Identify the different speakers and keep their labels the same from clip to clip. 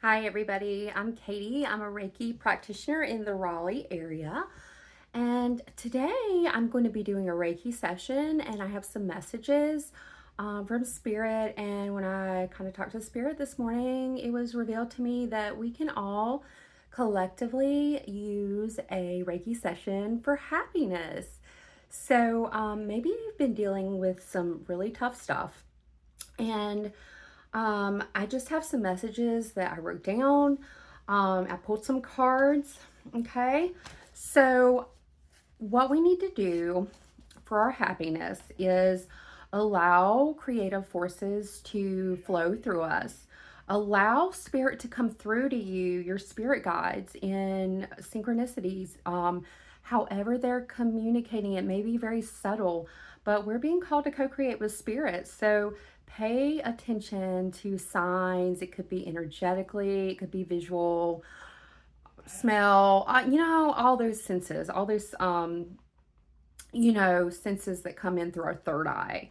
Speaker 1: Hi, everybody. I'm Katie. I'm a Reiki practitioner in the Raleigh area. And today I'm going to be doing a Reiki session, and I have some messages from Spirit. And when I kind of talked to Spirit this morning, it was revealed to me that we can all collectively use a Reiki session for happiness. So maybe you've been dealing with some really tough stuff. And I just have some messages that I wrote down. I pulled some cards. Okay. So, what we need to do for our happiness is allow creative forces to flow through us. Allow spirit to come through to you, your spirit guides in synchronicities. However, they're communicating, it may be very subtle, but we're being called to co create with spirit. So, pay attention to signs. It could be energetically, it could be visual, smell, all those senses, all those, senses that come in through our third eye.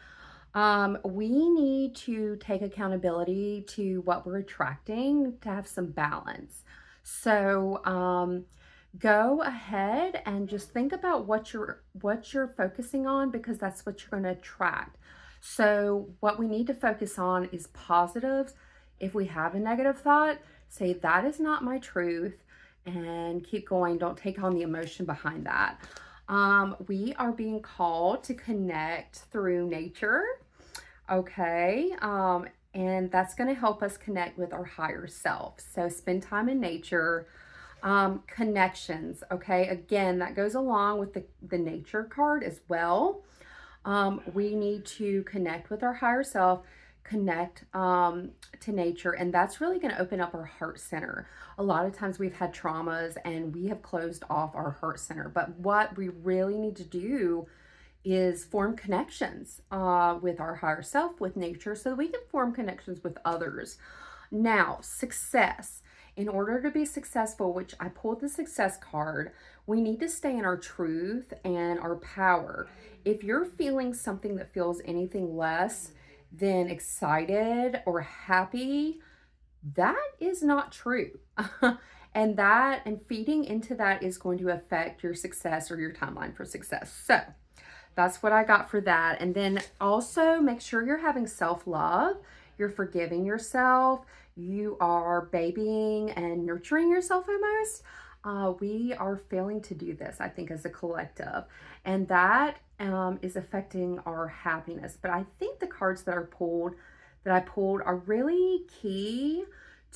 Speaker 1: We need to take accountability to what we're attracting to have some balance. So, go ahead and just think about what you're focusing on, because that's what you're going to attract. So what we need to focus on is positives. If we have a negative thought, say that is not my truth and keep going. Don't take on the emotion behind that. We are being called to connect through nature. Okay. And that's going to help us connect with our higher self. So spend time in nature. Connections. Okay. Again, that goes along with the nature card as well. We need to connect with our higher self, connect to nature, and that's really going to open up our heart center. A lot of times we've had traumas and we have closed off our heart center, but what we really need to do is form connections with our higher self, with nature, so that we can form connections with others. Now, success. In order to be successful, which I pulled the success card, we need to stay in our truth and our power. If you're feeling something that feels anything less than excited or happy, that is not true. And feeding into that is going to affect your success or your timeline for success. So that's what I got for that. And then also make sure you're having self-love, you're forgiving yourself, you are babying and nurturing yourself almost. We are failing to do this, I think, as a collective, and that is affecting our happiness. But I think the cards that I pulled are really key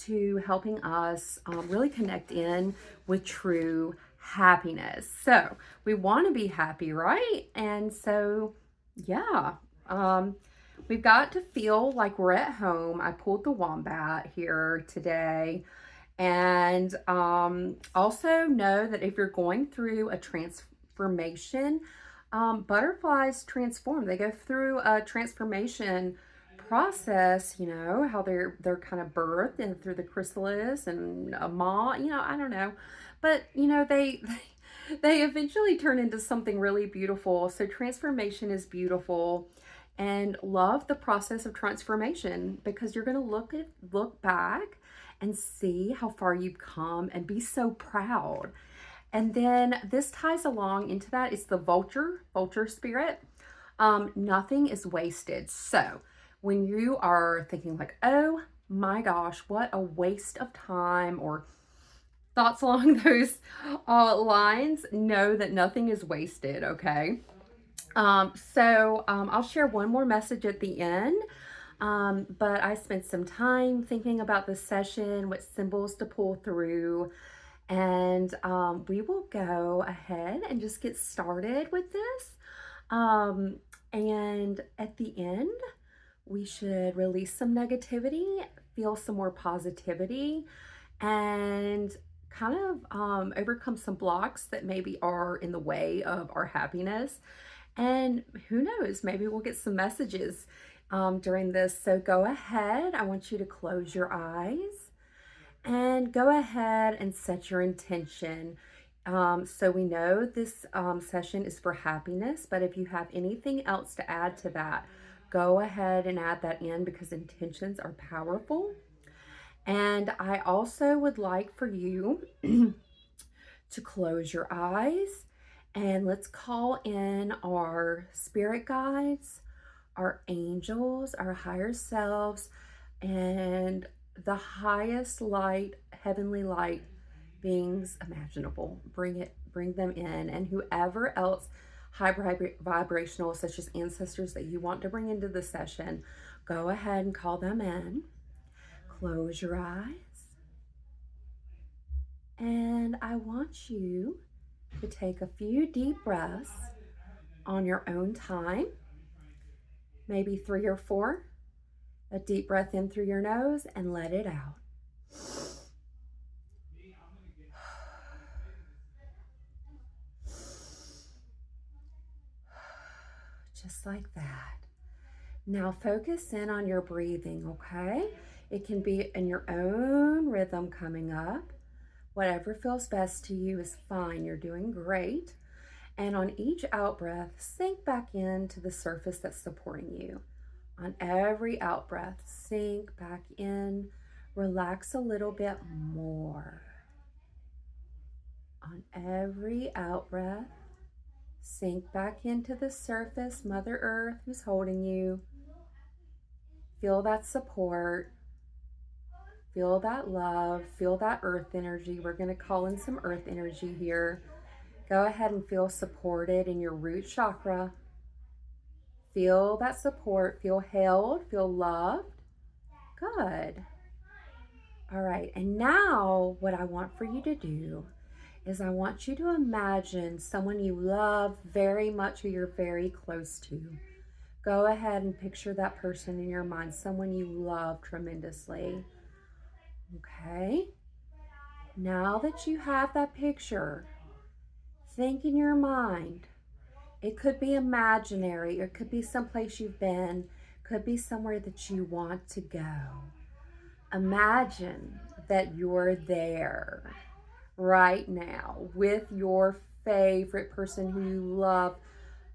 Speaker 1: to helping us really connect in with true happiness. So we want to be happy, right? And so, yeah, we've got to feel like we're at home. I pulled the wombat here today. And also know that if you're going through a transformation, butterflies transform. They go through a transformation process, how they're kind of birthed and through the chrysalis and a moth, I don't know. But they eventually turn into something really beautiful. So transformation is beautiful, and love the process of transformation, because you're going to look back and see how far you've come and be so proud. And then this ties along into that. It's the vulture spirit. Nothing is wasted. So when you are thinking like, oh my gosh, what a waste of time, or thoughts along those lines, know that nothing is wasted. Okay. I'll share one more message at the end. But I spent some time thinking about this session, what symbols to pull through, and we will go ahead and just get started with this. And at the end, we should release some negativity, feel some more positivity, and kind of overcome some blocks that maybe are in the way of our happiness. And who knows, maybe we'll get some messages during this. So go ahead. I want you to close your eyes and go ahead and set your intention. So we know this session is for happiness, but if you have anything else to add to that, go ahead and add that in, because intentions are powerful. And And I also would like for you to close your eyes and let's call in our spirit guides, our angels, our higher selves, and the highest light, heavenly light beings imaginable. Bring them in, and whoever else high vibrational, such as ancestors that you want to bring into the session, go ahead and call them in. Close your eyes, and I want you to take a few deep breaths on your own time, maybe 3 or 4. A deep breath in through your nose and let it out. Just like that. Now focus in on your breathing, okay? It can be in your own rhythm coming up. Whatever feels best to you is fine. You're doing great. And on each out breath, sink back into the surface that's supporting you. On every out breath, sink back in. Relax a little bit more. On every out breath, sink back into the surface, Mother Earth who's holding you. Feel that support. Feel that love. Feel that earth energy. We're going to call in some earth energy here. Go ahead and feel supported in your root chakra. Feel that support. Feel held. Feel loved. Good. All right. And now what I want for you to do is I want you to imagine someone you love very much, who you're very close to. Go ahead and picture that person in your mind, someone you love tremendously. Okay. Now that you have that picture, think in your mind. It could be imaginary, it could be someplace you've been, could be somewhere that you want to go. Imagine that you're there right now with your favorite person who you love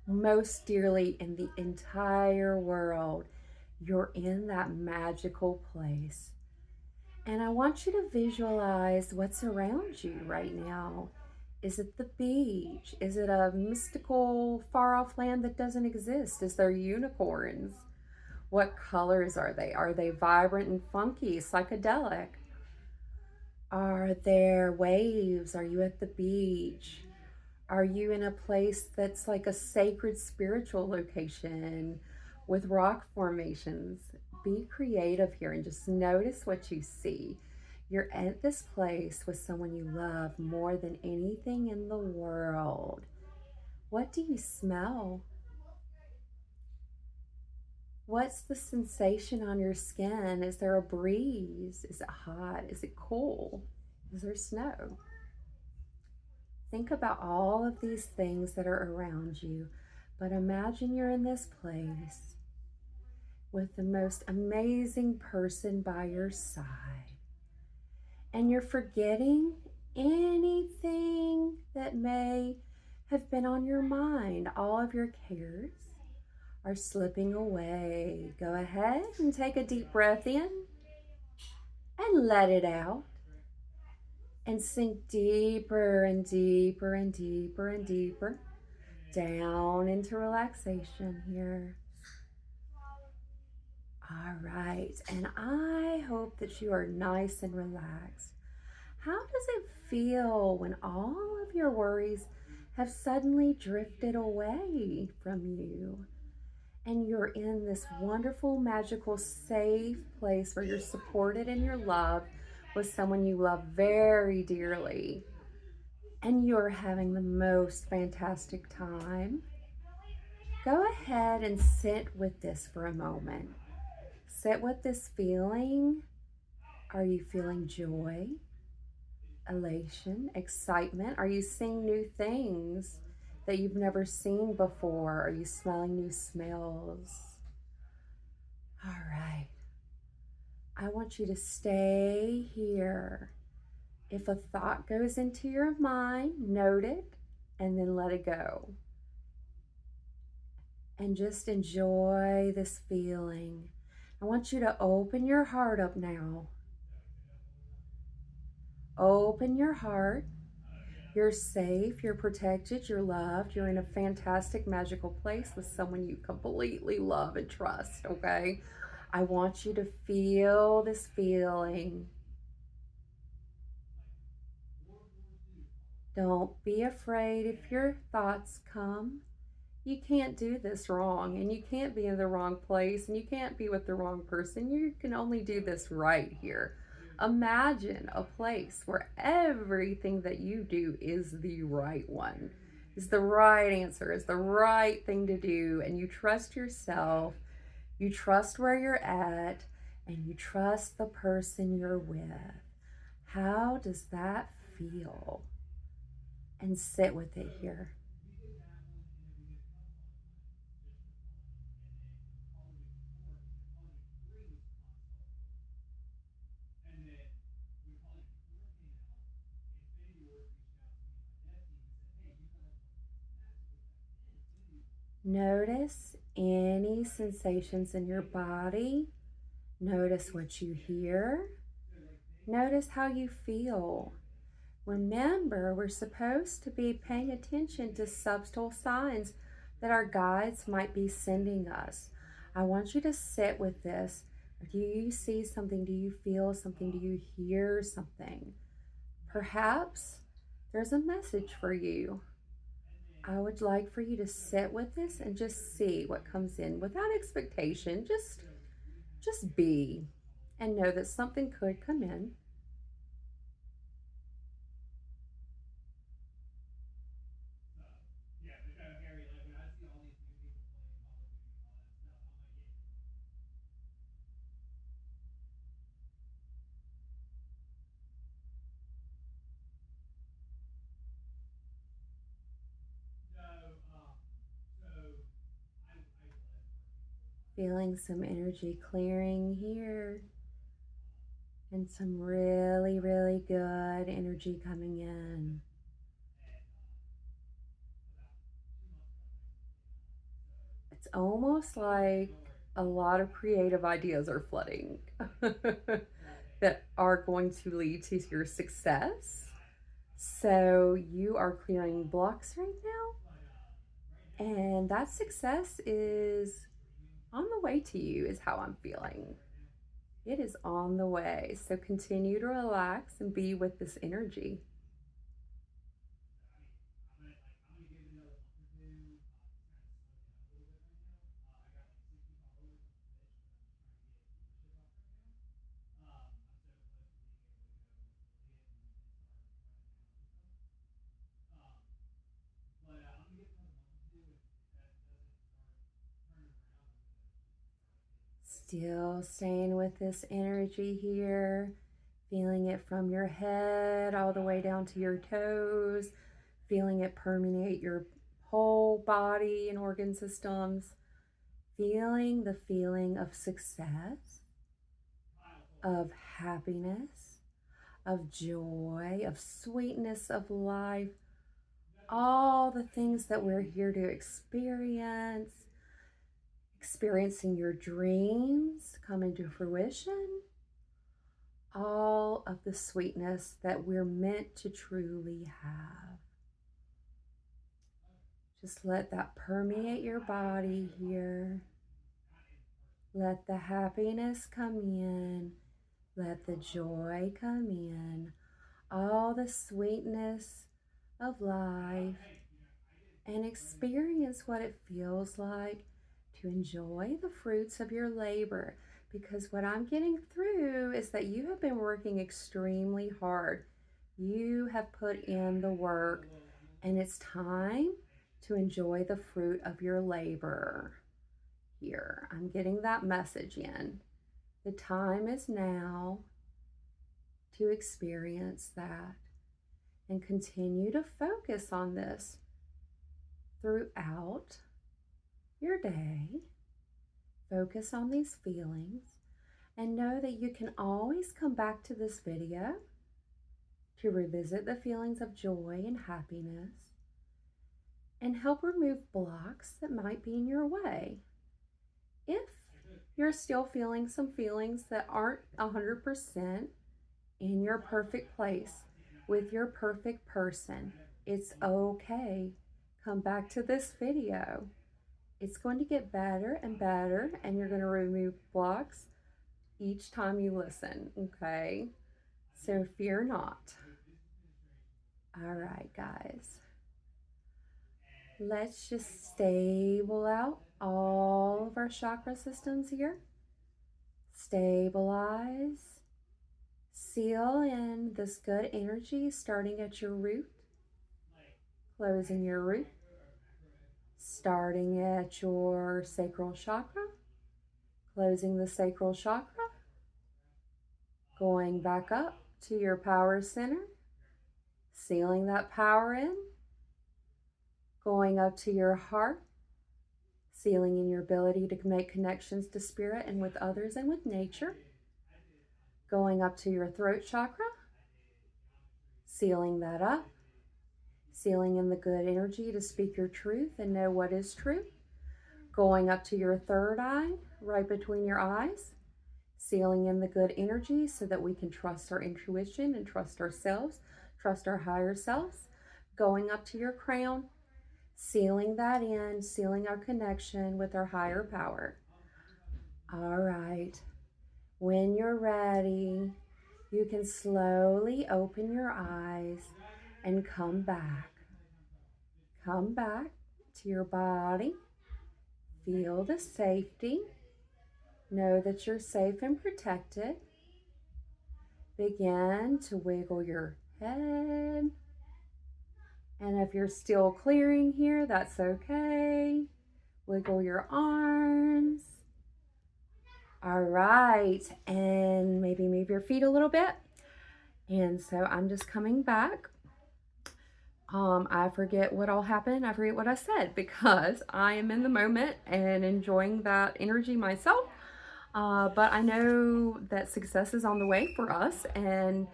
Speaker 1: most dearly in the entire world. You're in that magical place. And I want you to visualize what's around you right now. Is it the beach? Is it a mystical, far-off land that doesn't exist? Is there unicorns? What colors are they? Are they vibrant and funky, psychedelic? Are there waves? Are you at the beach? Are you in a place that's like a sacred spiritual location with rock formations? Be creative here and just notice what you see. You're at this place with someone you love more than anything in the world. What do you smell? What's the sensation on your skin? Is there a breeze? Is it hot? Is it cool? Is there snow? Think about all of these things that are around you, but imagine you're in this place with the most amazing person by your side, and you're forgetting anything that may have been on your mind. All of your cares are slipping away. Go ahead and take a deep breath in and let it out. And sink deeper and deeper and deeper and deeper down into relaxation here. All right, and I hope that you are nice and relaxed. How does it feel when all of your worries have suddenly drifted away from you? And you're in this wonderful, magical, safe place where you're supported and you're loved with someone you love very dearly, and you're having the most fantastic time. Go ahead and sit with this for a moment. Sit with this feeling. Are you feeling joy, elation, excitement? Are you seeing new things that you've never seen before? Are you smelling new smells? All right. I want you to stay here. If a thought goes into your mind, note it and then let it go. And just enjoy this feeling. I want you to open your heart up now open your heart. You're safe, you're protected, you're loved, you're in a fantastic, magical place with someone you completely love and trust, okay? I want you to feel this feeling. Don't be afraid if your thoughts come. You can't do this wrong, and you can't be in the wrong place, and you can't be with the wrong person. You can only do this right here. Imagine a place where everything that you do is the right one, is the right answer, is the right thing to do, and you trust yourself, you trust where you're at, and you trust the person you're with. How does that feel? And sit with it here. Notice any sensations in your body. Notice what you hear. Notice how you feel. Remember, we're supposed to be paying attention to subtle signs that our guides might be sending us. I want you to sit with this. Do you see something? Do you feel something? Do you hear something? Perhaps there's a message for you. I would like for you to sit with this and just see what comes in without expectation. Just be and know that something could come in. Feeling some energy clearing here and some really, really good energy coming in. It's almost like a lot of creative ideas are flooding that are going to lead to your success. So you are clearing blocks right now, and that success is on the way to you, is how I'm feeling. It is on the way. So continue to relax and be with this energy. Still staying with this energy here, feeling it from your head all the way down to your toes, feeling it permeate your whole body and organ systems, feeling the feeling of success, of happiness, of joy, of sweetness of life, all the things that we're here to experience, experiencing your dreams coming to fruition, all of the sweetness that we're meant to truly have. Just let that permeate your body here. Let the happiness come in. Let the joy come in. All the sweetness of life. And experience what it feels like to enjoy the fruits of your labor. Because what I'm getting through is that you have been working extremely hard. You have put in the work, and it's time to enjoy the fruit of your labor here. I'm getting that message in. The time is now to experience that and continue to focus on this throughout your day. Focus on these feelings and know that you can always come back to this video to revisit the feelings of joy and happiness and help remove blocks that might be in your way. If you're still feeling some feelings that aren't 100% in your perfect place, with your perfect person. It's okay. Come back to this video. It's going to get better and better, and you're going to remove blocks each time you listen, okay? So fear not. All right, guys. Let's just stable out all of our chakra systems here. Stabilize. Seal in this good energy starting at your root, closing your root, starting at your sacral chakra, closing the sacral chakra, going back up to your power center, sealing that power in, going up to your heart, sealing in your ability to make connections to spirit and with others and with nature, going up to your throat chakra, sealing that up, sealing in the good energy to speak your truth and know what is true, going up to your third eye, right between your eyes, sealing in the good energy so that we can trust our intuition and trust ourselves, trust our higher selves, going up to your crown, sealing that in, sealing our connection with our higher power. All right, when you're ready, you can slowly open your eyes and come back. Come back to your body. Feel the safety. Know that you're safe and protected. Begin to wiggle your head. And if you're still clearing here, that's okay. Wiggle your arms. All right, and maybe move your feet a little bit. And so I'm just coming back. I forget what all happened. I forget what I said because I am in the moment and enjoying that energy myself. But I know that success is on the way for us. And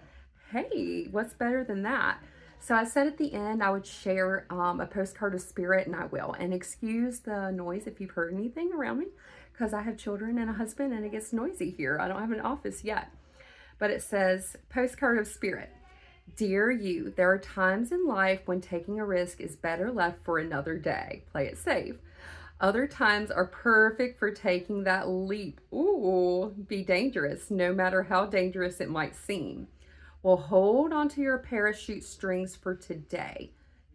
Speaker 1: hey, what's better than that? So I said at the end I would share a postcard of spirit, and I will. And excuse the noise if you've heard anything around me, because I have children and a husband and it gets noisy here. I don't have an office yet. But it says, postcard of spirit. Dear you, there are times in life when taking a risk is better left for another day. Play it safe. Other times are perfect for taking that leap. Ooh, be dangerous, no matter how dangerous it might seem. Well, hold onto your parachute strings for today.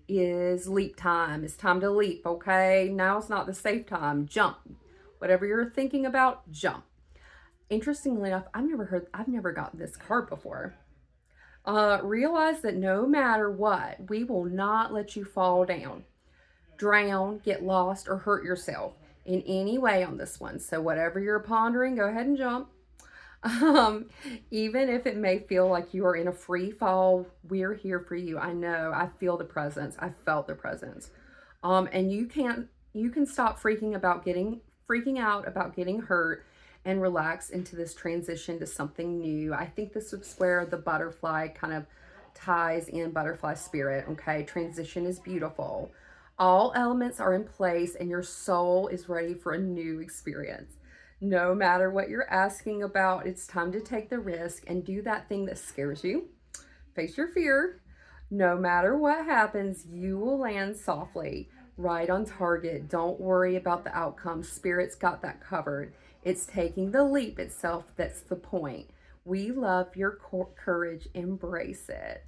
Speaker 1: Is leap time. It's time to leap, okay? Now's not the safe time. Jump. Whatever you're thinking about, jump. Interestingly enough, I've never gotten this card before. Realize that no matter what, we will not let you fall down, drown, get lost, or hurt yourself in any way on this one. So whatever you're pondering, go ahead and jump. Even if it may feel like you are in a free fall, we're here for you. I know, I feel the presence. I felt the presence. And you can stop freaking out about getting hurt and relax into this transition to something new. I think this is where the butterfly kind of ties in, butterfly spirit, okay? Transition is beautiful. All elements are in place and your soul is ready for a new experience. No matter what you're asking about, it's time to take the risk and do that thing that scares you. Face your fear. No matter what happens, you will land softly, right on target. Don't worry about the outcome. Spirit's got that covered. It's taking the leap itself that's the point. We love your courage. Embrace it.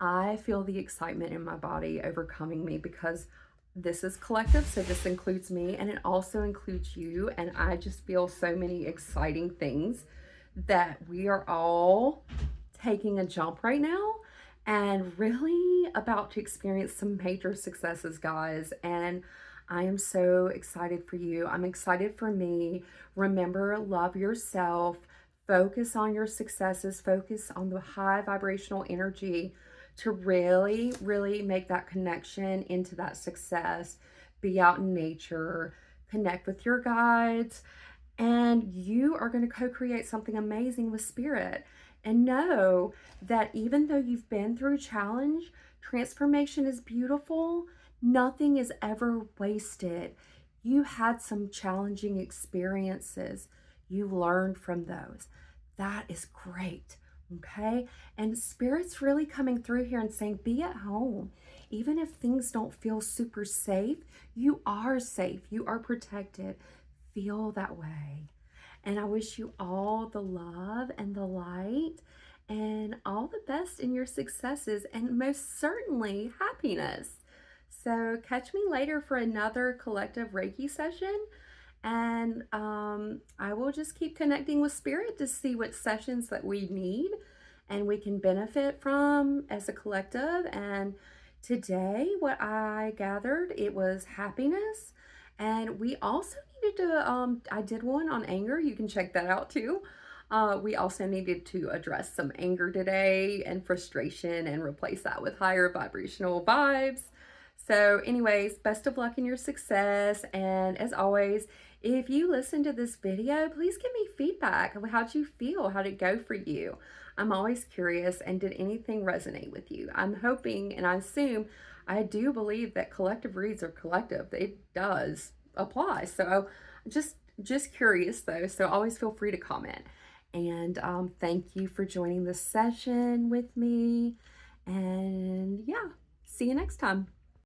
Speaker 1: I feel the excitement in my body overcoming me because this is collective, so this includes me and it also includes you. And I just feel so many exciting things that we are all taking a jump right now and really about to experience some major successes, guys. And I am so excited for you. I'm excited for me. Remember, love yourself. Focus on your successes. Focus on the high vibrational energy to really, really make that connection into that success. Be out in nature. Connect with your guides. And you are going to co-create something amazing with spirit. And know that even though you've been through challenge, transformation is beautiful. Nothing is ever wasted. You had some challenging experiences. You learned from those. That is great. Okay. And Spirit's really coming through here and saying, be at home. Even if things don't feel super safe, you are safe. You are protected. Feel that way. And I wish you all the love and the light and all the best in your successes and most certainly happiness. So catch me later for another collective Reiki session. And I will just keep connecting with Spirit to see what sessions that we need and we can benefit from as a collective. And today, what I gathered, it was happiness. And we also needed to, I did one on anger. You can check that out too. We also needed to address some anger today and frustration and replace that with higher vibrational vibes. So, anyways, best of luck in your success. And as always, if you listen to this video, please give me feedback. How'd you feel? How'd it go for you? I'm always curious. And did anything resonate with you? I'm hoping and I assume, I do believe that collective reads are collective. It does apply. So just curious though. So always feel free to comment. And thank you for joining this session with me. And yeah, see you next time.